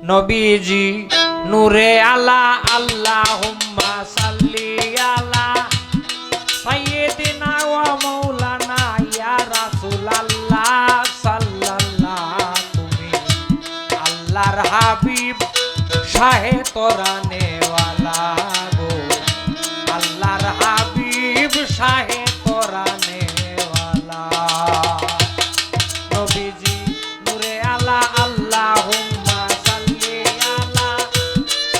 নবীজি নূরে আলা আল্লাহুম্মা সাল্লি আলা সাইয়্যিদিনা ওয়া মাওলানা ইয়া রাসূলুল্লাহ সাল্লাল্লাহ। তুমি আল্লাহর হাবিব শাহে তোরানে ওয়ালা গো, আল্লাহর হাবিব শাহে তোরানে ওয়ালা। নবীজি নূরে আলা আল্লাহুম্মা সাল্লি আলা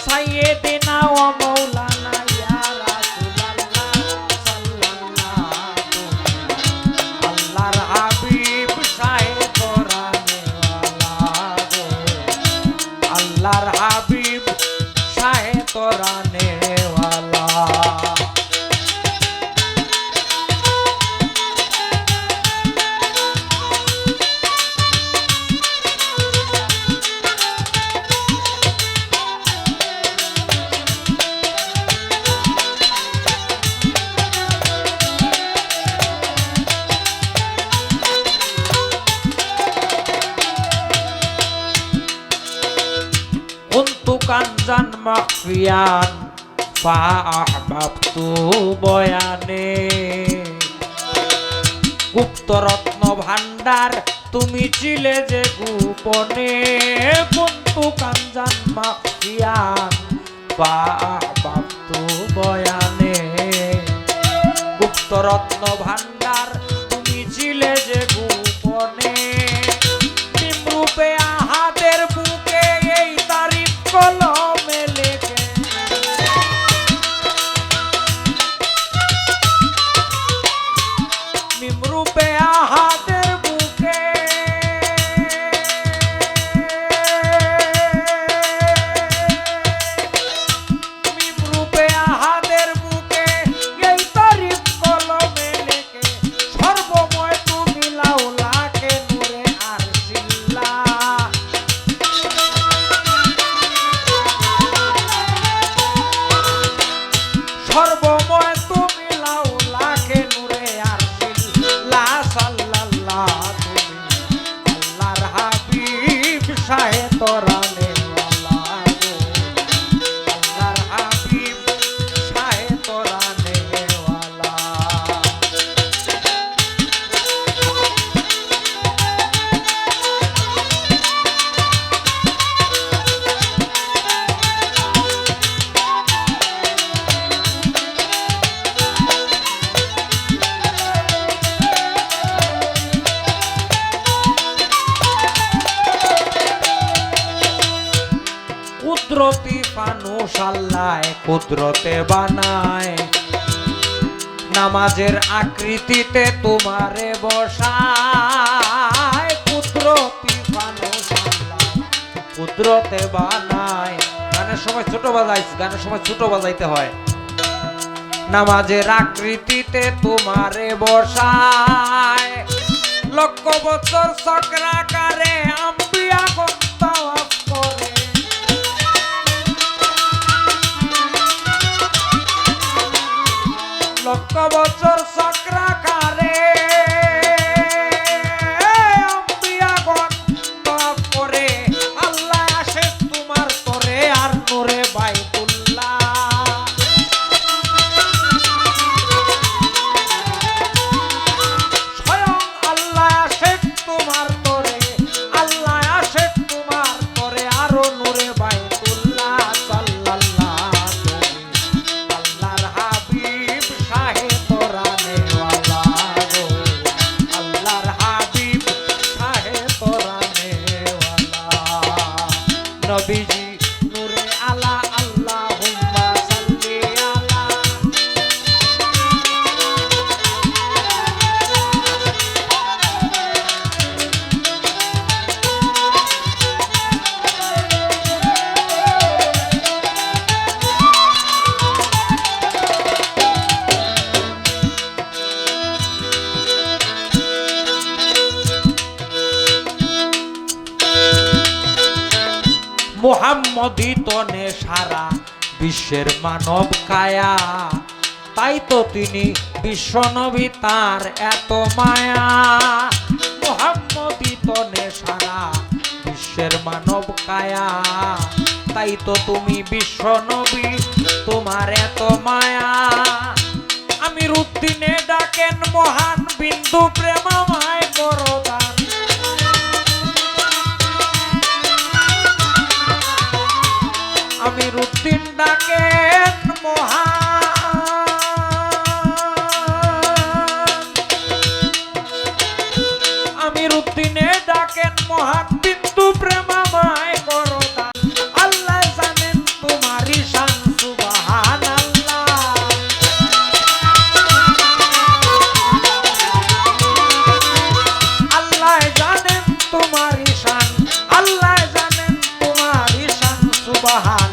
সাইয়্যিদিনা ওয়া মাওলানা ইয়া রাসূলুল্লাহ সাল্লাল্লাহু। আল্লাহর হাবিব শাহে তোরানে ওয়ালা গো, আল্লাহর হাবিব শাহে তোরানে ওয়ালা। kuntu kanzan makhfiyan fa ahbabtu বয়ানে। গুপ্ত রত্ন ভান্ডার তুমি ছিলে যে গোপনে, kuntu kanzan makhfiyan fa ahbabtu বয়ানে। গুপ্ত রত্ন ভান্ডার তুমি ছিলে যে গোপনে, নিম্রূপে আহাদের বুকে এই তারিফ কলমে লেখে। নিম্রূপে আহাদের বুকে নিম্রূপে আহাদের বুকে এই তারিফ কলমে লেখে। সর্বময় তুমি লাউলাকে নূরে আরশিল্লাহ। সর্বময় তুমি লাউলাকে নূরে আরশিল্লাহ সাল্লাল্লাহ। তুমি আল্লাহর হাবিব শাহে তোরানে ওয়ালা গো, আল্লাহর হাবিব শাহে তোরানে ওয়ালা। কুদরতি ফানুস আল্লাহ কুদরতে বানায়, নামাজের আকৃতিতে তোমারে বসায়। কুদরতি ফানুস আল্লাহ কুদরতে বানায়। গানের সময় ছোট বাজাইছি, গানের সময় ছোট বাজাইতে হয়। নামাজের আকৃতিতে তোমারে বসায়, লক্ষ বছর চক্রাকারে আম্বিয়া তাওয়াফ করে। লক্ষ বছর চক্রাকারে আম্বিয়াগণ তাওয়াফ করে। আল্লাহ আসে তোমার তরে আর নূরে বাইতুল্লাহ। স্বয়ং আল্লাহ আসে তোমার তরে, আল্লাহ আসে তোমার তরে আরো নূরে বাইতুল্লাহ সাল্লাল্লাহ। আল্লাহর হাবিব শাহে তোরানে ওয়ালা গো, আল্লাহর হাবিব শাহে তোরানে ওয়ালা। নবীজি নূরে আলা আল্লাহুম্মা সাল্লি আলা মুহাম্মদী তনে সারা বিশ্বের মানব কায়া। তাই তো তিনি বিশ্বনবী, তার এত মায়া। মুহাম্মদী তনে সারা বিশ্বের মানব কায়া, তাই তো তুমি বিশ্ব নবী, তোমার এত মায়া। আমির উদ্দিনে ডাকেন মহান, বিন্দু প্রেমাময় করো দান। আমির উদ্দিন ডাকেন মহান, আমির উদ্দিনে ডাকেন মহান, বিন্দু প্রেমাময় করো দান। আল্লাহ জানেন তোমারই শান, সুবহানাল্লাহ। আল্লাহ জানেন তোমারই শান, আল্লাহ জানেন তোমারই শান, সুবহানাল্লাহ।